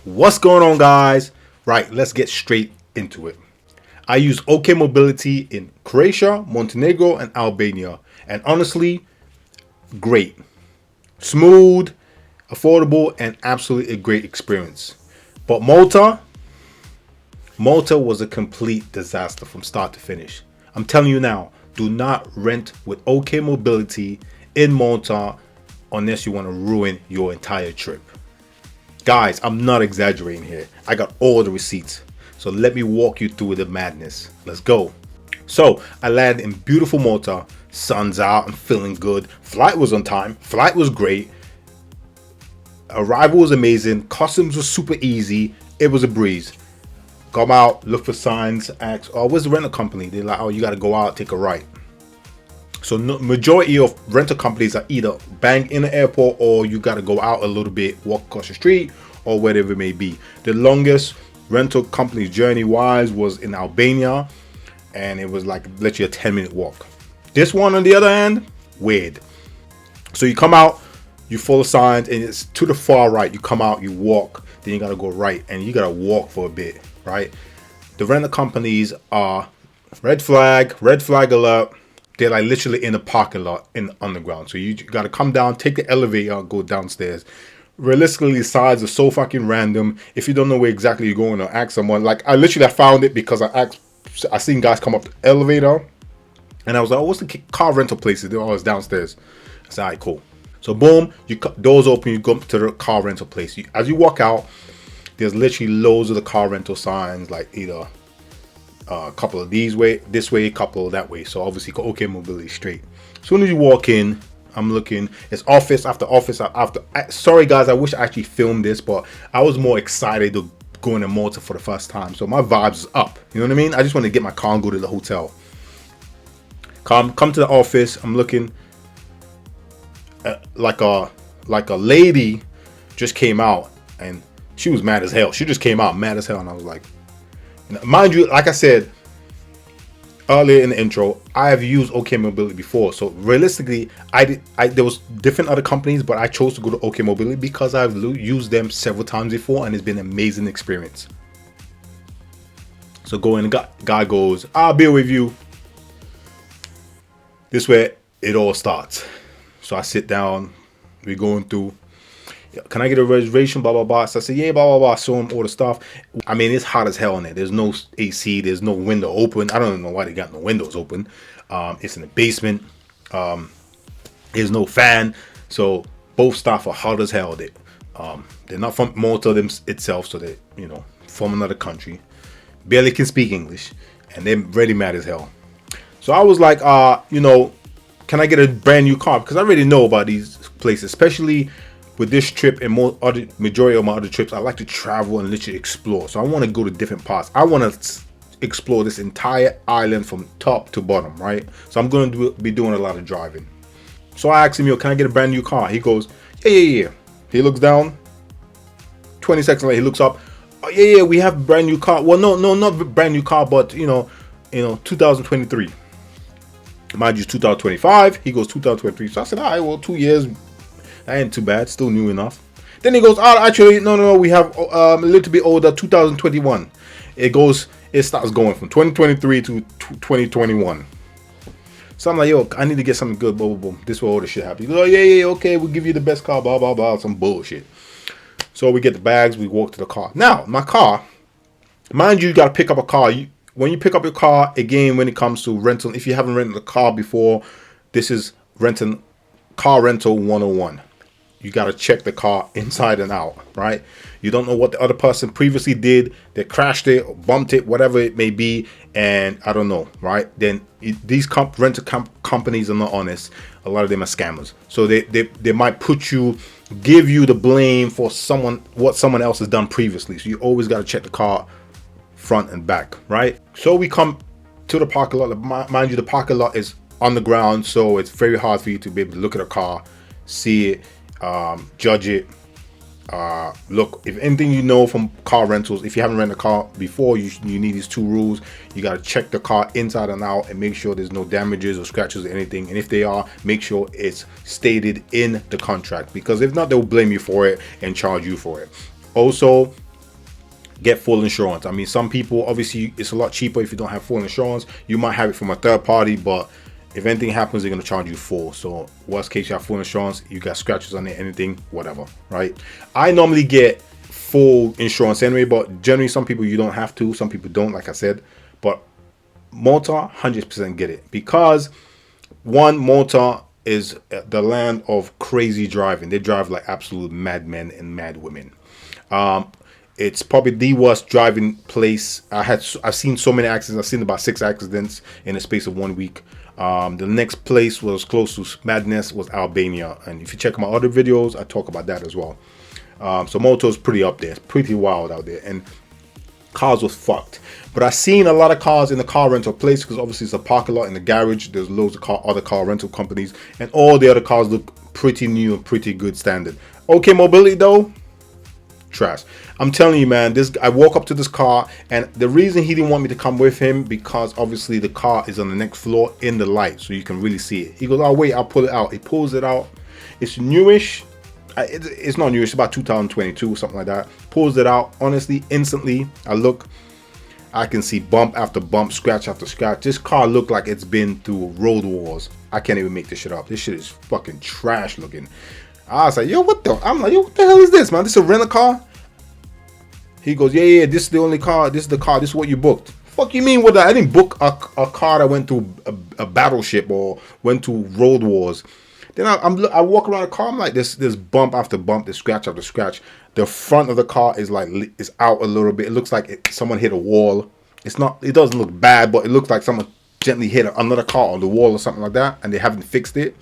What's going on, guys? Right, let's get straight into it. I use OK Mobility in Croatia, Montenegro, and Albania. And honestly, great. Smooth, affordable, and absolutely a great experience. But Malta was a complete disaster from start to finish. I'm telling you now, do not rent with OK Mobility in Malta unless you want to ruin your entire trip. Guys, I'm not exaggerating here. I got all the receipts. So let me walk you through the madness. Let's go. So I landed in beautiful Malta. Sun's out. I'm feeling good. Flight was on time. Flight was great. Arrival was amazing. Customs was super easy. It was a breeze. Come out, look for signs, ask, oh, where's the rental company? They're like, oh, you got to go out, take a right. So majority of rental companies are either bang in the airport or you got to go out a little bit, walk across the street or whatever it may be. The longest rental company journey wise was in Albania, and it was like literally a 10-minute walk. This one on the other hand, weird. So you come out, you follow signs, and it's to the far right. You come out, you walk, then you got to go right, and you got to walk for a bit, right? The rental companies are red flag alert. They're like literally in the parking lot in the underground. So you got to come down, take the elevator, go downstairs. Realistically, the sides are so fucking random. If you don't know where exactly you're going, or ask someone. Like I found it because I seen guys come up the elevator, and I was like, oh, what's the car rental places? They're always downstairs. I said, all right, cool. So boom, doors open, you go to the car rental place. As you walk out, there's literally loads of the car rental signs, like either a couple of this way, a couple that way. So obviously OK Mobility straight. As soon as you walk in, I'm looking, it's office after office after. Sorry guys, I wish I actually filmed this, but I was more excited to go into Malta for the first time. So my vibes is up. You know what I mean? I just want to get my car and go to the hotel. Come to the office. I'm looking like a lady just came out, and she was mad as hell. She just came out mad as hell, and I was like, mind you, like I said earlier in the intro, I have used OK Mobility before. So realistically, there was different other companies, but I chose to go to OK Mobility because I've used them several times before, and it's been an amazing experience. So going, the guy goes, I'll be with you. This way it all starts. So I sit down, we're going through, can I get a reservation, blah blah blah. So I said, yeah, blah blah blah. Show him all the stuff. I mean, it's hot as hell in there. There's no AC, there's no window open. I don't know why they got no windows open. It's in the basement. There's no fan. So both staff are hot as hell. They're not from Malta itself, so they, from another country. Barely can speak English, and they're really mad as hell. So I was like, can I get a brand new car? Because I already know about these places, especially with this trip and majority of my other trips. I like to travel and literally explore. So I want to go to different parts. I want to explore this entire island from top to bottom, right? So I'm going to be doing a lot of driving. So I asked him, can I get a brand new car? He goes, yeah. He looks down. 20 seconds later, he looks up. Oh, yeah, we have a brand new car. Well, no, not a brand new car, but 2023. Mind you, 2025. He goes 2023. So I said, all right, well, 2 years. That ain't too bad. Still new enough. Then he goes, oh, actually, no. We have a little bit older, 2021. It starts going from 2023 to 2021. So I'm like, I need to get something good. Boom, boom, boom. This is where all this shit happens. He goes, oh, yeah, okay. We'll give you the best car, blah, blah, blah. Some bullshit. So we get the bags. We walk to the car. Now, my car, mind you got to pick up a car. When you pick up your car, again, when it comes to rental, if you haven't rented a car before, this is car rental 101. You got to check the car inside and out, right? You don't know what the other person previously did. They crashed it, or bumped it, whatever it may be. And I don't know, right? Then these rental companies are not honest. A lot of them are scammers. So they might give you the blame for what someone else has done previously. So you always got to check the car front and back, right? So we come to the parking lot. Mind you, the parking lot is on the ground, so it's very hard for you to be able to look at a car, see it, judge it. Look, if anything from car rentals, if you haven't rented a car before, you need these two rules. You got to check the car inside and out and make sure there's no damages or scratches or anything, and if they are, make sure it's stated in the contract, because if not, they'll blame you for it and charge you for it. Also, get full insurance. I mean, some people, obviously it's a lot cheaper if you don't have full insurance. You might have it from a third party, but if anything happens, they're going to charge you full. So worst case, you have full insurance, you got scratches on it, anything, whatever, right? I normally get full insurance anyway, but generally some people you don't have to, some people don't, like I said. But Malta, 100% get it, because one, Malta is the land of crazy driving. They drive like absolute madmen and mad women. It's probably the worst driving place. I've seen so many accidents. I've seen about 6 accidents in the space of 1 week. The next place was close to madness was Albania, and if you check my other videos, I talk about that as well. So Malta is pretty up there. It's pretty wild out there, and cars was fucked. But I've seen a lot of cars in the car rental place, because obviously it's a parking lot in the garage. There's loads of other car rental companies, and all the other cars look pretty new and pretty good standard. OK Mobility though, trash. I'm telling you, man, I walk up to this car, and the reason he didn't want me to come with him, because obviously the car is on the next floor in the light, so you can really see it. He goes, oh wait, I'll pull it out. He pulls it out. It's newish. It's not newish. It's about 2022, something like that. Pulls it out. Honestly, instantly, I can see bump after bump, scratch after scratch. This car looked like it's been through road wars. I can't even make this shit up. This shit is fucking trash looking. I was like, yo, I'm like, yo, what the hell is this, man? This is a rental car? He goes, yeah, this is the only car. This is the car. This is what you booked. Fuck you mean what? I didn't book a car that went through a battleship or went to road wars. Then I walk around the car. I'm like, this bump after bump, this scratch after scratch. The front of the car is out a little bit. It looks like someone hit a wall. It's not. It doesn't look bad, but it looks like someone gently hit another car on the wall or something like that, and they haven't fixed it.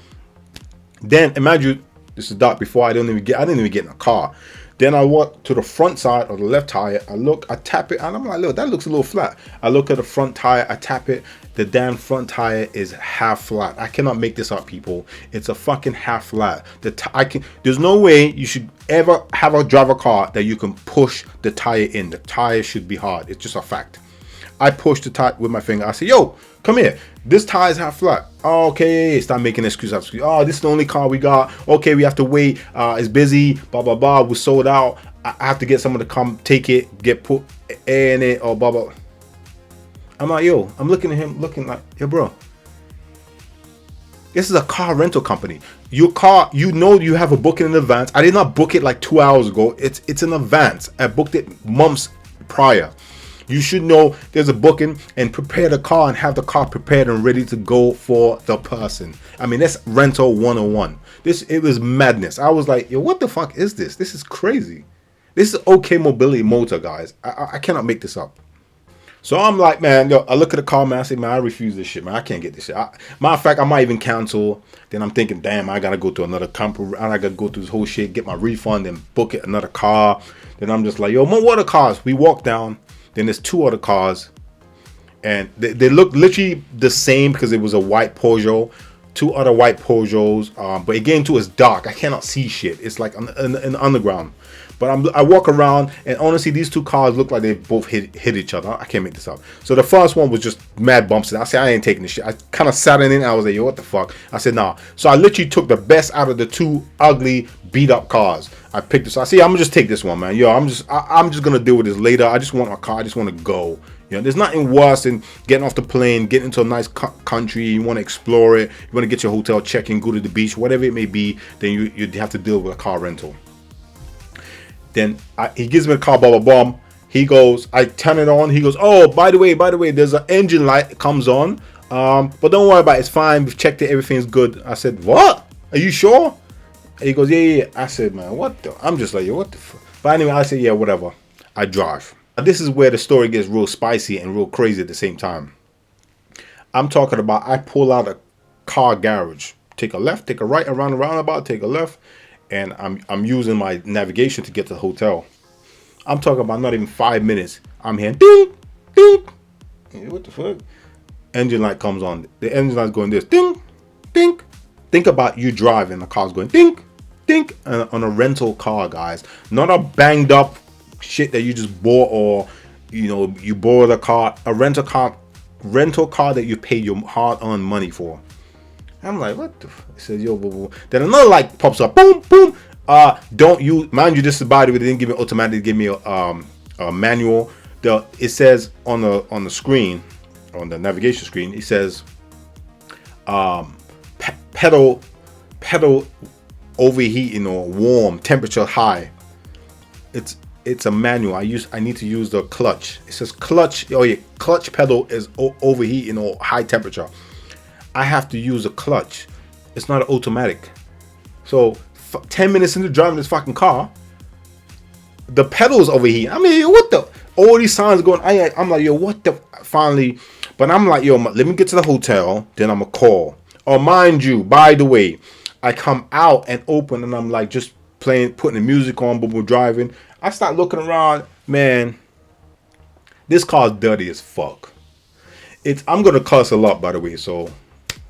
Then imagine, this is dark before I didn't even get in a car. Then I walk to the front side of the left tire. I tap it, and I'm like, look, that looks a little flat. I look at the front tire, I tap it. The damn front tire is half flat. I cannot make this up, people. It's a fucking half flat. There's no way you should ever drive a car that you can push the tire in. The tire should be hard. It's just a fact. I pushed the tire with my finger. I said, yo, come here. This tire is half flat. Oh, okay, start making excuses. Oh, this is the only car we got. Okay, we have to wait. It's busy. Blah, blah, blah. We sold out. I have to get someone to come take it, get put air in it, or blah, blah. I'm like, yo, I'm looking at him, looking like, yo, bro. This is a car rental company. Your car, you know you have a booking in advance. I did not book it like 2 hours ago. It's in advance. I booked it months prior. You should know there's a booking and prepare the car and have the car prepared and ready to go for the person. I mean, that's rental 101. It was madness. I was like, yo, what the fuck is this? This is crazy. This is OK Mobility Malta, guys. I cannot make this up. So I'm like, man, yo, I look at the car, man. I say, man, I refuse this shit, man. I can't get this shit. Matter of fact, I might even cancel. Then I'm thinking, damn, I gotta go to another company. I gotta go through this whole shit, get my refund, and book it another car. Then I'm just like, yo, what other cars? We walk down. Then there's 2 other cars, and they look literally the same because it was a white Peugeot, 2 other white Peugeots. But again, too, it's dark. I cannot see shit. It's like in the underground. But I walk around, and honestly, these 2 cars look like they both hit each other. I can't make this up. So the first one was just mad bumps. And I said, I ain't taking this shit. I kind of sat in it. And I was like, yo, what the fuck? I said, nah. So I literally took the best out of the 2 ugly, beat up cars. I picked this. I see. I'm gonna just take this one, man. Yo, I'm just gonna deal with this later. I just want my car. I just want to go. You know, there's nothing worse than getting off the plane, getting into a nice country. You want to explore it. You want to get your hotel check-in, go to the beach, whatever it may be. Then you have to deal with a car rental. Then he gives me the car, blah, blah, blah. He goes, I turn it on. He goes, oh, by the way, there's an engine light that comes on. But don't worry about it. It's fine. We've checked it. Everything's good. I said, what? Are you sure? And he goes, yeah. I said, man, what the? I'm just like, yo, what the fuck? But anyway, I said, yeah, whatever. I drive. Now, this is where the story gets real spicy and real crazy at the same time. I'm talking about I pull out a car garage. Take a left, take a right, around the roundabout, take a left. And I'm using my navigation to get to the hotel. I'm talking about not even 5 minutes. I'm hearing ding, ding. What the fuck? Engine light comes on. The engine light's going this ding, ding. Think about you driving. The car's going ding, ding on a rental car, guys. Not a banged up shit that you just bought, or you borrowed a car. A rental car that you pay your hard-earned money for. I'm like, what the fuck? It says, yo, boo, boo. Then another light pops up. Boom, boom. Don't use, mind you, this is by the way, they didn't give me automatically, give me a manual. It says on the screen, on the navigation screen, it says pedal overheating or warm, temperature high. It's a manual. I need to use the clutch. It says clutch. Oh yeah, clutch pedal is overheating or high temperature. I have to use a clutch. It's not an automatic. So 10 minutes into driving this fucking car, the pedals overheating. I mean, what the? All these signs going. I'm like, yo, what the? Finally, but I'm like, yo, let me get to the hotel. Then I'm gonna call. Oh, mind you, by the way, I come out and open, and I'm like just playing, putting the music on, but we're driving. I start looking around, man. This car's dirty as fuck. I'm gonna cuss a lot, by the way, so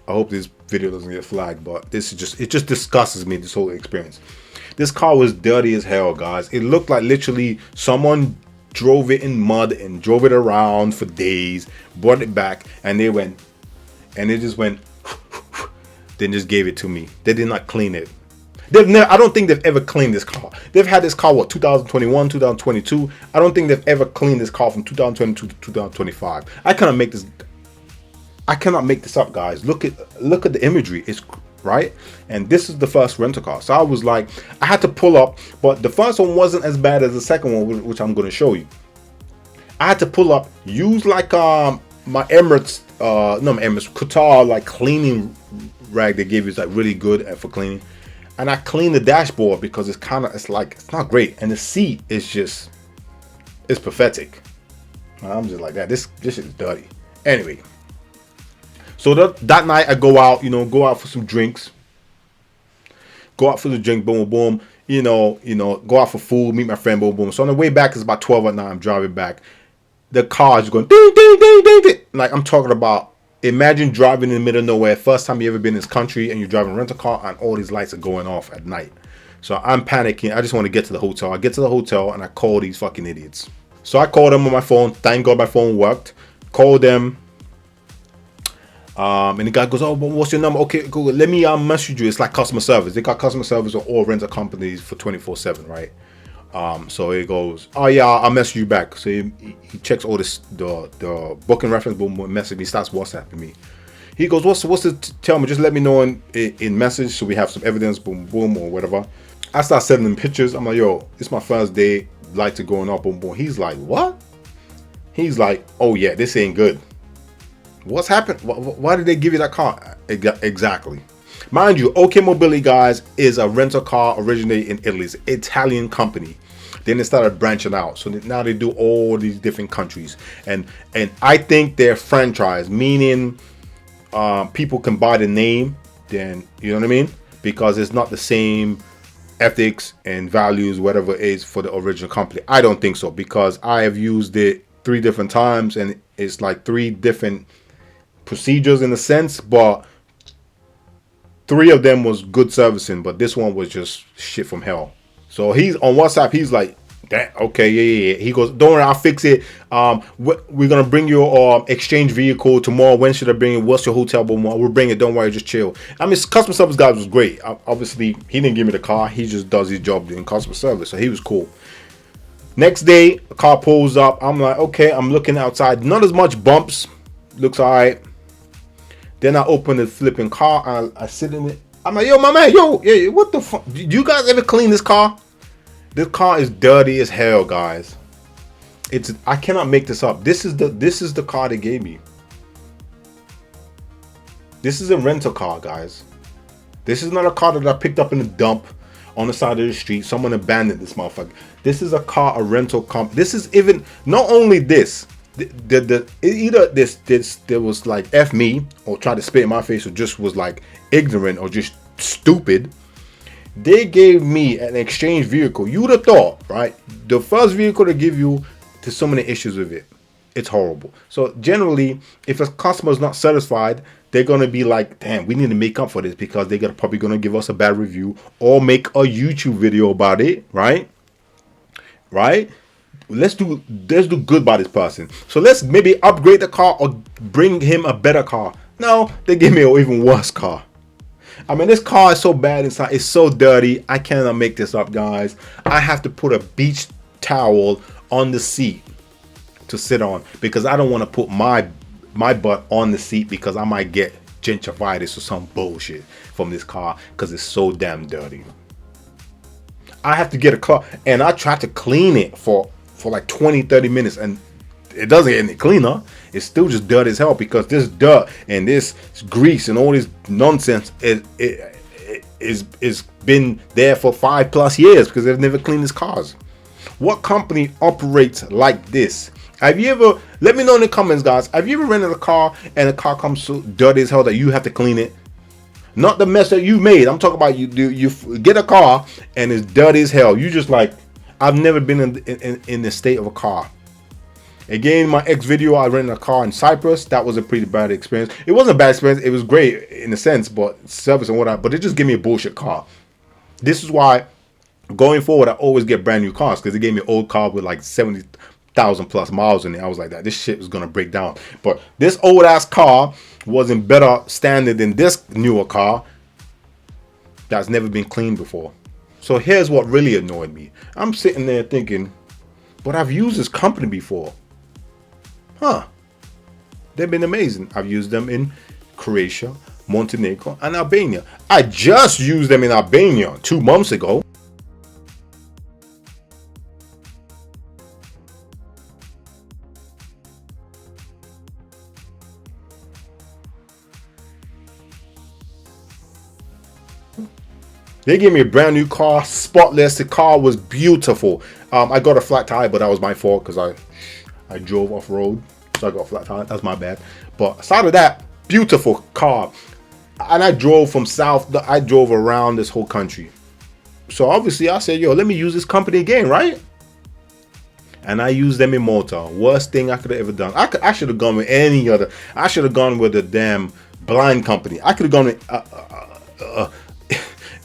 I hope this video doesn't get flagged. But it just disgusts me, this whole experience. This car was dirty as hell, guys. It looked like literally someone drove it in mud and drove it around for days, brought it back, and they just went, then just gave it to me. They did not clean it. I don't think they've ever cleaned this car. They've had this car, 2021, 2022. I don't think they've ever cleaned this car from 2022 to 2025. I cannot make this up, guys. Look at the imagery. It's right, and this is the first rental car. So I was like, I had to pull up, but the first one wasn't as bad as the second one, which I'm going to show you. I had to pull up, use like my Emirates, Qatar like cleaning rag they give you is like really good for cleaning. And I cleaned the dashboard because it's not great, and the seat is it's pathetic. I'm just like that. This is dirty. Anyway, so that night I go out for some drinks. Go out for the drink, boom, boom. Go out for food, meet my friend, boom, boom. So on the way back, it's about 12 at night. I'm driving back. The car is going ding, ding, ding, ding, ding. Like I'm talking about. Imagine driving in the middle of nowhere, first time you ever been in this country, and you're driving a rental car, and all these lights are going off at night. So I'm panicking. I just want to get to the hotel. I get to the hotel, and I call these fucking idiots. So I called them on my phone. Thank God my phone worked. Called them. And the guy goes, oh, what's your number? Okay, cool. Let me message you. It's like customer service. They got customer service on all rental companies for 24/7, right? So he goes, oh yeah, I'll message you back. So he checks all this, the booking reference, boom, message me, starts WhatsApping me. He goes, what's it? Tell me, just let me know in message so we have some evidence, boom, boom, or whatever. I start sending him pictures. I'm like, yo, it's my first day, lights are going up, boom, boom. He's like, what? He's like, oh yeah, this ain't good. What's happened? Why did they give you that car? Exactly. Mind you, OK Mobility, guys, is a rental car originated in Italy. It's an Italian company. Then they started branching out. So now they do all these different countries. And I think they're franchise, meaning people can buy the name, then, you know what I mean? Because it's not the same ethics and values, whatever it is, for the original company. I don't think so, because I have used it 3 different times, and it's like 3 different procedures in a sense, but 3 of them was good servicing, but this one was just shit from hell. So he's on WhatsApp. He's like, okay, yeah. He goes, don't worry, I'll fix it. We're gonna bring your exchange vehicle tomorrow. When should I bring it? What's your hotel room? We'll bring it. Don't worry, just chill. I mean, customer service guys was great. Obviously, he didn't give me the car. He just does his job in customer service, so he was cool. Next day, the car pulls up. I'm like, okay. I'm looking outside. Not as much bumps. Looks alright. Then I open the flipping car. And I sit in it. I'm like, yo, my man, yeah, what the fuck? Do you guys ever clean this car? This car is dirty as hell, guys. I cannot make this up. This is the car they gave me. This is a rental car, guys. This is not a car that I picked up in a dump on the side of the street. Someone abandoned this motherfucker. This is a car, a rental comp. This is even not only this. Either there was like F me or tried to spit in my face, or just was like ignorant or just stupid. They gave me an exchange vehicle. You'd have thought, right? The first vehicle to give you, there's so many issues with it. It's horrible. So generally, if a customer is not satisfied, they're gonna be like, damn, we need to make up for this, because they're probably gonna give us a bad review or make a YouTube video about it, right? Let's do good by this person. So let's maybe upgrade the car or bring him a better car. No, they give me an even worse car. I mean, this car is so bad inside. It's so dirty. I cannot make this up, guys. I have to put a beach towel on the seat to sit on, because I don't want to put my butt on the seat because I might get gingivitis or some bullshit from this car because it's so damn dirty. I have to get a car, and I try to clean it for like 20-30 minutes, and it doesn't get any cleaner. It's still just dirt as hell, because this dirt and this grease and all this nonsense is been there for 5+ years because they've never cleaned these cars. What company operates like this? Have you ever, let me know in the comments, guys, have you ever rented a car and the car comes so dirty as hell that you have to clean it? Not the mess that you made. I'm talking about you get a car and it's dirty as hell. You just like, I've never been in the state of a car. Again, my ex video, I rented a car in Cyprus. That was a pretty bad experience. It wasn't a bad experience. It was great in a sense, but service and whatnot. But it just gave me a bullshit car. This is why going forward, I always get brand new cars, because they gave me an old car with like 70,000 plus miles in it. I was like, that this shit was gonna break down. But this old ass car was in better standard than this newer car that's never been cleaned before. So here's what really annoyed me. I'm sitting there thinking, but I've used this company before. Huh. They've been amazing. I've used them in Croatia, Montenegro, and Albania. I just used them in Albania 2 months ago. They gave me a brand new car, spotless. The car was beautiful. I got a flat tire, but that was my fault because I drove off road, so I got a flat tire. That's my bad. But aside of that, beautiful car. And I drove from south. I drove around this whole country. So obviously I said, yo, let me use this company again, right? And I used them in Malta. Worst thing I could have ever done. I should have gone with any other. I should have gone with the damn blind company. I could have gone with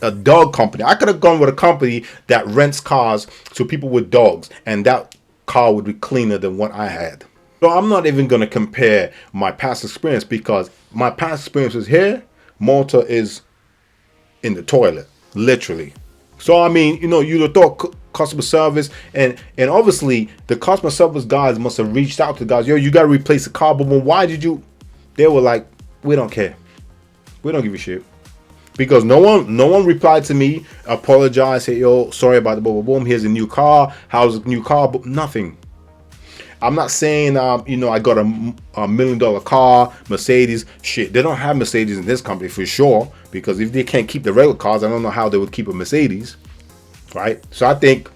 a dog company. I could have gone with a company that rents cars to people with dogs, and that car would be cleaner than what I had. So I'm not even going to compare my past experience, because my past experience is here. Malta is in the toilet, literally. So I mean, you know, you'd have thought customer service, and obviously the customer service guys must have reached out to the guys, yo, you got to replace the car. But why did you? They were like, we don't care. We don't give a shit. Because no one replied to me, apologized, say, yo, sorry about the boom, boom, here's a new car, how's the new car? But nothing. I'm not saying, you know, I got a $1 million car, Mercedes. Shit, they don't have Mercedes in this company for sure, because if they can't keep the regular cars, I don't know how they would keep a Mercedes, right? So I think,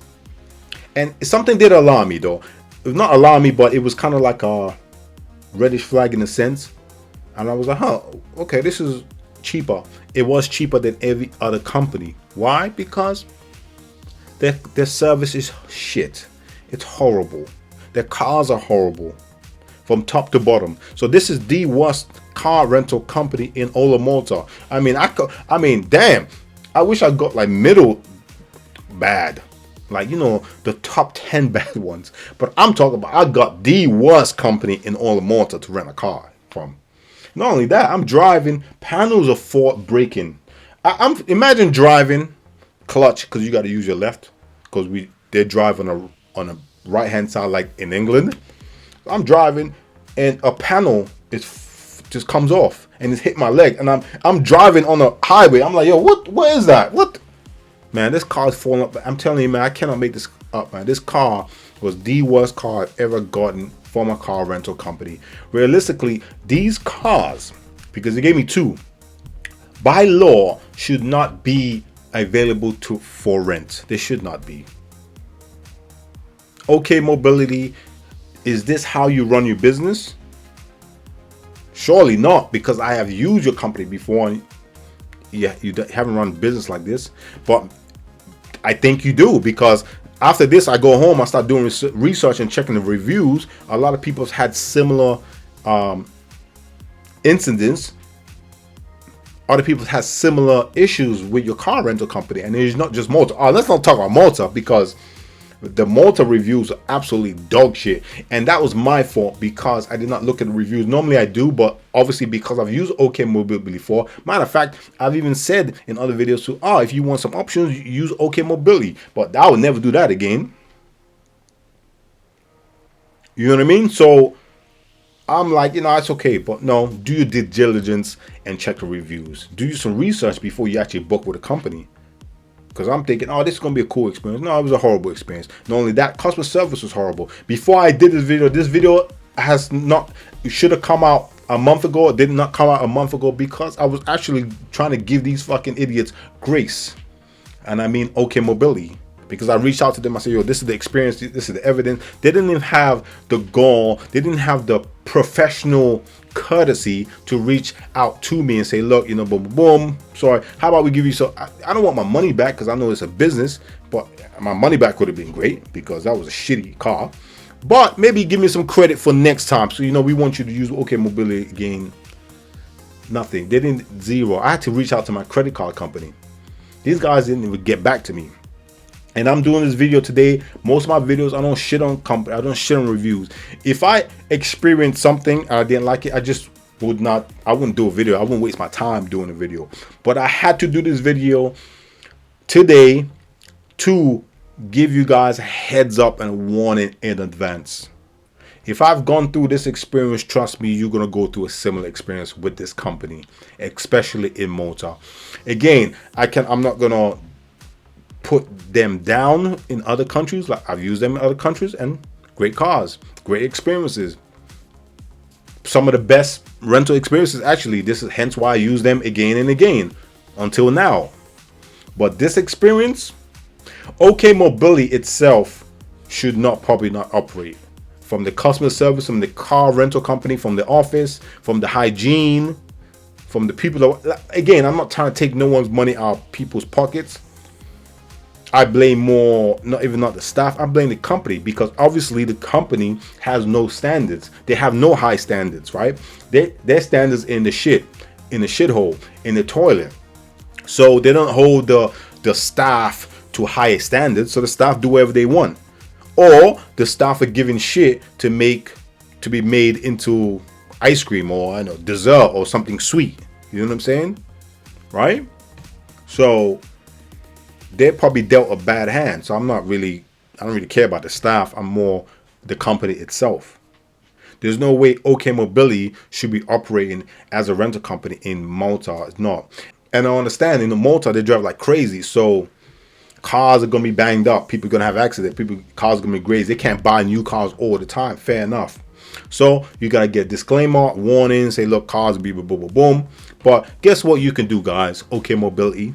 and something did alarm me though. It was not alarm me, but it was kind of like a reddish flag in a sense. And I was like, huh, okay, this is cheaper. It was cheaper than every other company. Why? Because their service is shit. It's horrible. Their cars are horrible from top to bottom. So this is the worst car rental company in all of Malta. I mean, damn. I wish I got like middle bad, like, you know, the top 10 bad ones. But I'm talking about, I got the worst company in all of Malta to rent a car from. Not only that, I'm driving, panels are for breaking. I'm imagine driving clutch, because you got to use your left, because they drive on a right hand side like in England. I'm driving and a panel just comes off and it's hit my leg, and I'm driving on a highway. I'm like, yo, what is that? What? Man, this car is falling up. I'm telling you, man, I cannot make this up, man. This car was the worst car I've ever gotten from a car rental company. Realistically, these cars, because they gave me two, by law should not be available for rent. They should not be. OK Mobility, is this how you run your business? Surely not, because I have used your company before, and you haven't run business like this. But I think you do, because after this, I go home, I start doing research and checking the reviews. A lot of people have had similar incidents. Other people have had similar issues with your car rental company, and it's not just Malta. Let's not talk about Malta, because the Malta reviews are absolutely dog shit, and that was my fault because I did not look at the reviews. Normally I do, but obviously because I've used OK Mobility before. Matter of fact, I've even said in other videos too, if you want some options, use OK Mobility. But I would never do that again. You know what I mean? So I'm like, it's okay, but no, do your due diligence and check the reviews. Do some research before you actually book with a company. Because I'm thinking, oh, this is going to be a cool experience. No, it was a horrible experience. Not only that, customer service was horrible. Before I did this video has not, it should have come out a month ago. It did not come out a month ago because I was actually trying to give these fucking idiots grace. And I mean, OK Mobility. Because I reached out to them, I said, yo, this is the experience, this is the evidence. They didn't even have the gall, they didn't have the professional courtesy to reach out to me and say, look, boom, boom, boom. Sorry, how about we give you I don't want my money back because I know it's a business, but my money back would have been great because that was a shitty car. But maybe give me some credit for next time. So, we want you to use OK Mobility again. Nothing. They didn't, zero. I had to reach out to my credit card company. These guys didn't even get back to me. And I'm doing this video today. Most of my videos, I don't shit on company. I don't shit on reviews. If I experience something and I didn't like it, I just would not. I wouldn't do a video. I wouldn't waste my time doing a video. But I had to do this video today to give you guys a heads up and warning in advance. If I've gone through this experience, trust me, you're gonna go through a similar experience with this company, especially in Malta. Again, I'm not gonna put them down in other countries. Like, I've used them in other countries and great cars, great experiences, some of the best rental experiences. Actually, this is hence why I use them again and again until now. But this experience, OK Mobility itself should probably not operate. From the customer service, from the car rental company, from the office, from the hygiene, from the people that, again, I'm not trying to take no one's money out of people's pockets. I blame more, not the staff, I blame the company, because obviously the company has no standards. They have no high standards, right? Their standards in the shithole, in the toilet. So they don't hold the staff to higher standards, so the staff do whatever they want. Or the staff are giving shit to be made into ice cream or dessert or something sweet. You know what I'm saying? Right? So they probably dealt a bad hand. So I don't really care about the staff. I'm more the company itself. There's no way OK Mobility should be operating as a rental company in Malta. It's not. And I understand in Malta they drive like crazy. So cars are gonna be banged up. People are gonna have accidents. Cars are gonna be grazed. They can't buy new cars all the time. Fair enough. So you gotta get disclaimer, warning, say look, cars will be boom, boom, boom. But guess what you can do, guys? OK Mobility.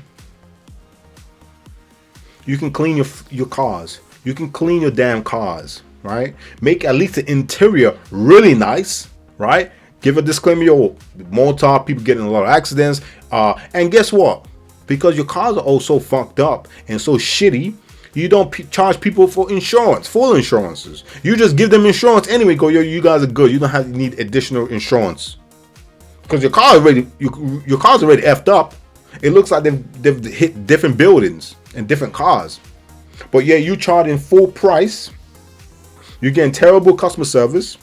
You can clean your cars. You can clean your damn cars, right? Make at least the interior really nice, right? Give a disclaimer, yo, Malta, people getting a lot of accidents. And guess what? Because your cars are all so fucked up and so shitty, you don't charge people for insurance, full insurances. You just give them insurance anyway. Go, yo, you guys are good. You don't need additional insurance because your car's already effed up. It looks like they've hit different buildings and different cars, but yeah, you charging full price. You're getting terrible customer service.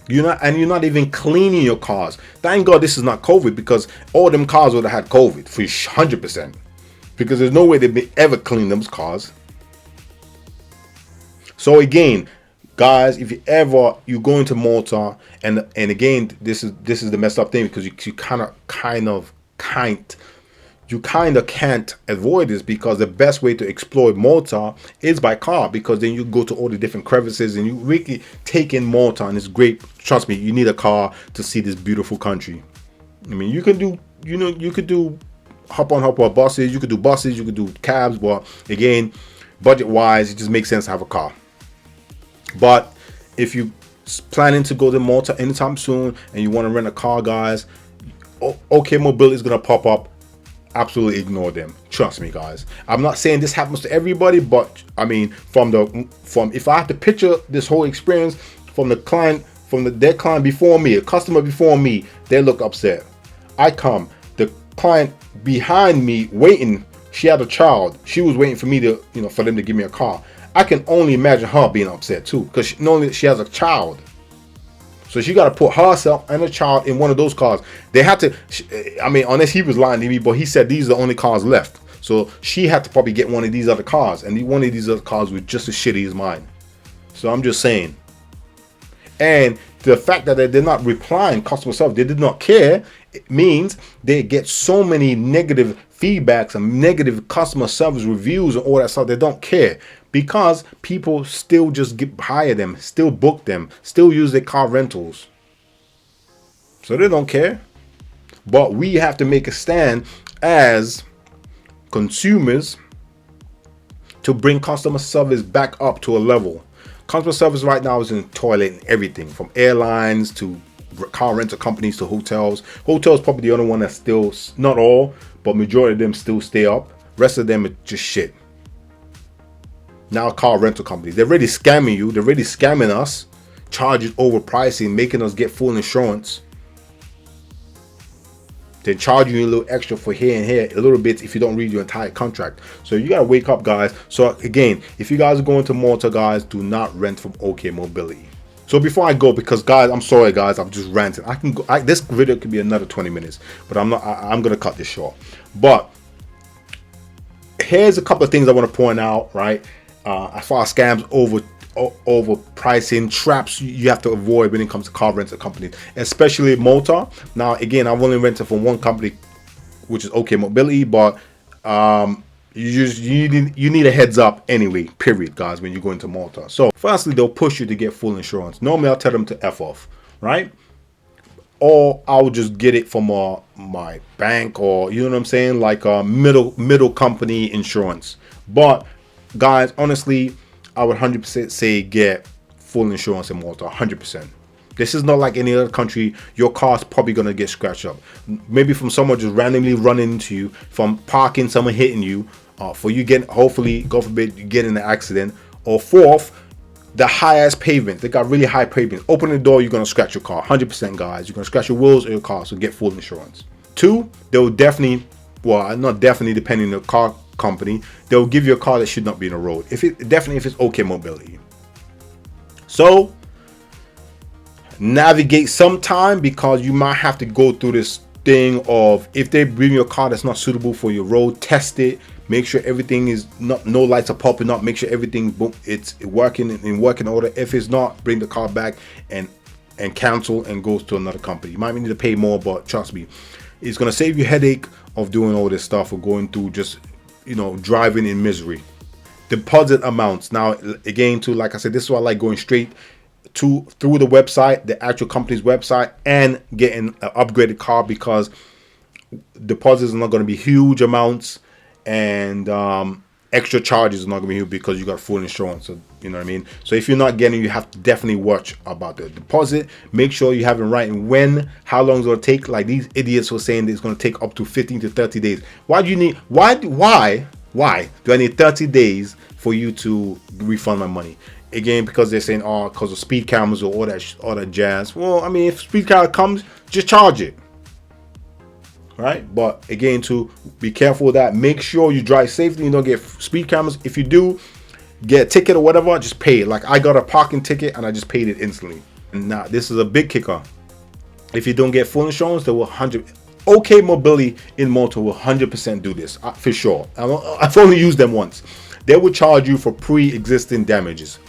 You're not even cleaning your cars. Thank God this is not COVID, because all them cars would have had COVID for 100%. Because there's no way they'd ever clean those cars. So again, guys, if you go into Malta, and again, this is the messed up thing, because you kind of can't avoid this, because the best way to explore Malta is by car, because then you go to all the different crevices and you really take in Malta, and it's great. Trust me, you need a car to see this beautiful country. I mean, you could do hop on buses, you could do buses, you could do cabs, but again, budget wise, it just makes sense to have a car. But if you planning to go to Malta anytime soon and you want to rent a car, guys, OK Mobility is gonna pop up. Absolutely ignore them. Trust me, guys. I'm not saying this happens to everybody, but I mean, from if I have to picture this whole experience from their client before me, a customer before me, they look upset. The client behind me waiting, she had a child. She was waiting for me to, for them to give me a car. I can only imagine her being upset too, because she has a child. So she got to put herself and a child in one of those cars. They had to, unless he was lying to me, but he said these are the only cars left. So she had to probably get one of these other cars. And one of these other cars was just as shitty as mine. So I'm just saying. And the fact that they're not replying customer service, they did not care, it means they get so many negative feedbacks and negative customer service reviews and all that stuff. They don't care because people still just hire them, still book them, still use their car rentals. So they don't care. But we have to make a stand as consumers to bring customer service back up to a level. Customer service right now is in the toilet and everything, from airlines to car rental companies to hotels. Hotels probably the only one that's still, not all, but majority of them still stay up. Rest of them are just shit. Now car rental companies, they're already scamming you. They're already scamming us, charging overpricing, making us get full insurance. They charge you a little extra for here and here, a little bit if you don't read your entire contract. So you gotta wake up, guys. So again, if you guys are going to Malta, guys, do not rent from OK Mobility. So before I go, because guys, I'm sorry, guys, I'm just ranting. I can go. This video could be another 20 minutes, but I'm not. I'm gonna cut this short. But here's a couple of things I want to point out. Right, as far as scams, overpricing, traps you have to avoid when it comes to car rental companies, especially Malta. Now again, I've only rented from one company, which is OK Mobility, but you need a heads up anyway, period, guys, when you go into Malta. So firstly, they'll push you to get full insurance. Normally I'll tell them to F off, right? Or I'll just get it from my bank, or you know what I'm saying, like a middle company insurance. But guys, honestly, I would 100% say get full insurance in Malta, 100%. This is not like any other country. Your car's probably going to get scratched up. Maybe from someone just randomly running into you, from parking, someone hitting you, for you getting, hopefully, God forbid, you get in an accident. Or fourth, the highest pavement. They got really high pavement. Open the door, you're going to scratch your car. 100%, guys. You're going to scratch your wheels or your car, so get full insurance. Two, they'll definitely, well, not definitely, depending on the car company, they'll give you a car that should not be in the road. If it's OK Mobility. So navigate sometime, because you might have to go through this thing of, if they bring you a car that's not suitable for your road, test it, make sure everything is not, no lights are popping up, make sure everything it's working in working order. If it's not, bring the car back and cancel and goes to another company. You might need to pay more, but trust me, it's going to save you headache of doing all this stuff or going through just, you know, driving in misery. Deposit amounts. Now again, too, like I said, this is why I like going straight through the website, the actual company's website, and getting an upgraded car, because deposits are not going to be huge amounts, and extra charges are not going to be huge because you got full insurance. So you know what I mean. So if you're not getting, you have to definitely watch about the deposit. Make sure you have it right, and how long it's going to take. Like these idiots were saying that it's going to take up to 15 to 30 days. Why do you need? Why do I need 30 days for you to refund my money? Again, because they're saying, oh, because of speed cameras or all that jazz. Well, I mean, if speed camera comes, just charge it, right? But again, to be careful with that. Make sure you drive safely. You don't get speed cameras. If you do get a ticket or whatever, just pay it. Like I got a parking ticket and I just paid it instantly. And now this is a big kicker. If you don't get full insurance, they will OK Mobility in Malta will 100% do this for sure. I've only used them once. They will charge you for pre-existing damages.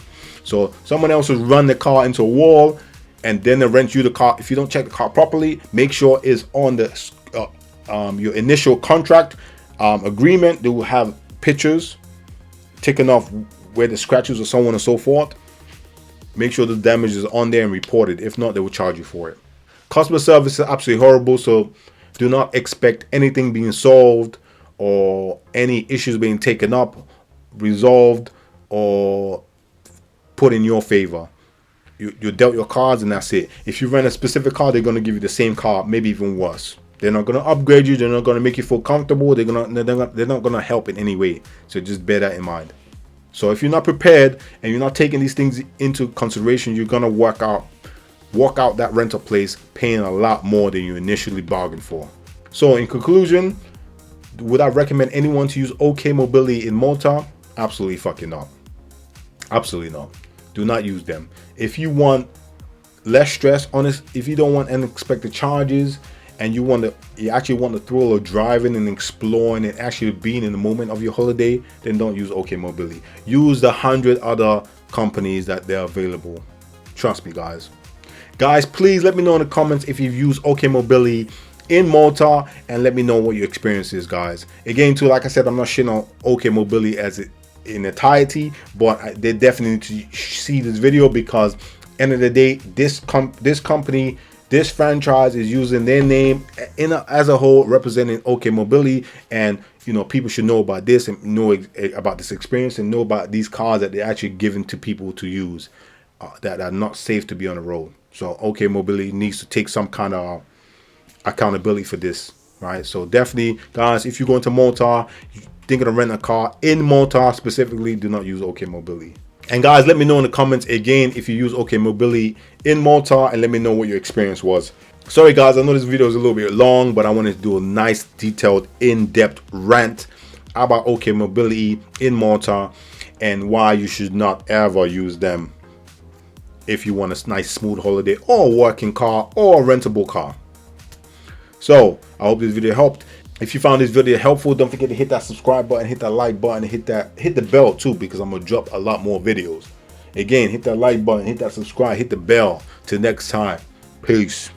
So someone else will run the car into a wall, and then they rent you the car. If you don't check the car properly, make sure it's on the your initial contract agreement. They will have pictures taken off where the scratches or so on and so forth. Make sure the damage is on there and reported. If not, they will charge you for it. Customer service is absolutely horrible, so do not expect anything being solved or any issues being taken up, resolved, or put in your favor. You dealt your cards and that's it. If you rent a specific car, they're going to give you the same car, maybe even worse. They're not going to upgrade you. They're not going to make you feel comfortable. They're not going to help in any way. So just bear that in mind. So if you're not prepared and you're not taking these things into consideration, you're going to walk out that rental place paying a lot more than you initially bargained for. So in conclusion, would I recommend anyone to use OK Mobility in Malta? Absolutely fucking not. Absolutely not. Do not use them. If you want less stress, if you don't want unexpected charges, and you actually want the thrill of driving and exploring and actually being in the moment of your holiday, then don't use OK Mobility. Use the 100 other companies that they're available. Trust me, guys. Guys, please let me know in the comments if you've used OK Mobility in Malta, and let me know what your experience is, guys. Again, too, like I said, I'm not shitting on OK Mobility as it in entirety, but they definitely need to see this video, because end of the day, this company, this franchise is using their name as a whole, representing OK Mobility, and you know, people should know about this and know about this experience and know about these cars that they're actually giving to people to use that are not safe to be on the road. So OK Mobility needs to take some kind of accountability for this, right? So definitely, guys, if you're going to Malta, thinking of renting a car in Malta specifically, do not use OK Mobility. And guys, let me know in the comments again if you use OK Mobility in Malta, and let me know what your experience was. Sorry guys, I know this video is a little bit long, but I wanted to do a nice, detailed, in-depth rant about OK Mobility in Malta and why you should not ever use them if you want a nice, smooth holiday or working car or a rentable car. So I hope this video helped. If you found this video helpful, don't forget to hit that subscribe button, hit that like button, and hit the bell too, because I'm gonna drop a lot more videos. Again, hit that like button, hit that subscribe, hit the bell. Till next time, peace.